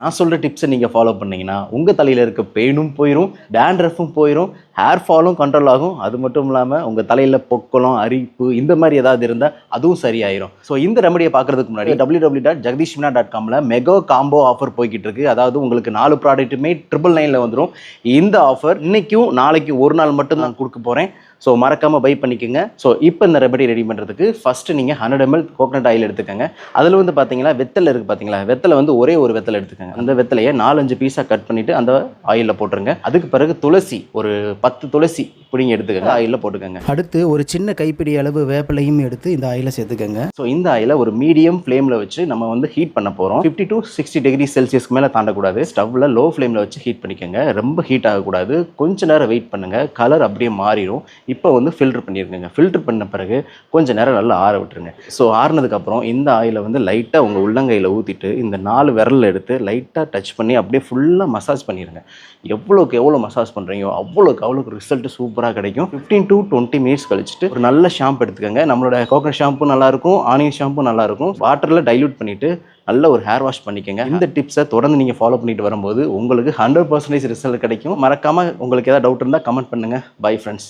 நான் சொல்ற டிப்ஸை நீங்க ஃபாலோ பண்ணீங்கன்னா உங்க தலையில இருக்க பெயினும் போயிடும், டேண்ட்ரஃபும் போயிடும், ஹேர் ஃபாலும் கண்ட்ரோல் ஆகும். அது மட்டும் இல்லாம உங்க தலையில பொக்களம், அரிப்பு இந்த மாதிரி ஏதாவது இருந்தா அதுவும் சரியாயிரும். ஸோ இந்த ரெமடியை பார்க்கறதுக்கு முன்னாடி www.jagdishmina.comல மெகா காம்போ ஆஃபர் போய்கிட்டு இருக்கு. அதாவது உங்களுக்கு 4 ப்ராடக்ட்டுமே 999ல வந்துடும். இந்த ஆஃபர் இன்னைக்கும் நாளைக்கும் ஒரு நாள் மட்டும் நான் கொடுக்க போறேன். ஸோ மறக்காம பை பண்ணிக்கோங்க. ஸோ இப்போ இந்த ரெமடி ரெடி பண்ணுறதுக்கு ஃபர்ஸ்ட் நீங்கள் 100 ml கோகனட் ஆயில் எடுத்துக்கோங்க. அதில் வந்து பார்த்தீங்கன்னா வெத்தலை இருக்குது பார்த்தீங்களா, வெத்தலை வந்து ஒரே ஒரு வெத்தலை எடுத்துக்கோங்க. அந்த வெத்தலையை 4-5 பீஸாக கட் பண்ணிவிட்டு அந்த ஆயிலில் போட்டுருங்க. அதுக்கு பிறகு துளசி ஒரு 10 துளசி பிடிங்கி எடுத்துக்கோங்க, ஆயிலில் போட்டுக்கோங்க. அடுத்து ஒரு சின்ன கைப்பிடி அளவு வேப்பிலையும் எடுத்து இந்த ஆயிலை சேர்த்துக்கோங்க. ஸோ இந்த ஆயிலை ஒரு மீடியம் ஃப்ளேமில் வச்சு நம்ம வந்து ஹீட் பண்ண போகிறோம். 50 to 60 டிகிரி செல்சியஸ்க்கு மேலே தாண்டக்கூடாது. ஸ்டவ்வில் லோ ஃப்ளேமில் வச்சு ஹீட் பண்ணிக்கோங்க. ரொம்ப ஹீட் ஆகக்கூடாது. கொஞ்ச நேரம் வெயிட் பண்ணுங்கள், கலர் அப்படியே மாறிடும். இப்போ வந்து ஃபில்டர் பண்ணியிருக்கேங்க. ஃபில்டர் பண்ண பிறகு கொஞ்சம் நேரம் நல்லா ஆற விட்டுருங்க. ஸோ ஆறினதுக்கப்புறம் இந்த ஆயிலை வந்து லைட்டாக உங்கள் உள்ளங்கையில் ஊற்றிட்டு இந்த 4 விரலில் எடுத்து லைட்டாக டச் பண்ணி அப்படியே ஃபுல்லாக மசாஜ் பண்ணிடுங்க. எவ்வளோக்கு எவ்வளோ மசாஜ் பண்ணுறீங்களோ அவ்வளோக்கு ரிசல்ட் சூப்பராக கிடைக்கும். 15 to 20 மினிட்ஸ் கழிச்சுட்டு ஒரு நல்ல ஷாம்பு எடுத்துக்கோங்க. நம்மளோட கோகனட் ஷாம்பு நல்லாயிருக்கும், ஆனியன் ஷாம்பு நல்லாயிருக்கும். வாட்டரில் டைல்யூட் பண்ணிவிட்டு நல்ல ஒரு ஹேர் வாஷ் பண்ணிக்கோங்க. இந்த டிப்ஸை தொடர்ந்து நீங்கள் ஃபாலோ பண்ணிட்டு வரும்போது உங்களுக்கு 100% ரிசல்ட் கிடைக்கும். மறக்காமல் உங்களுக்கு ஏதாவது டவுட் இருந்தால் கமெண்ட் பண்ணுங்கள். Bye friends.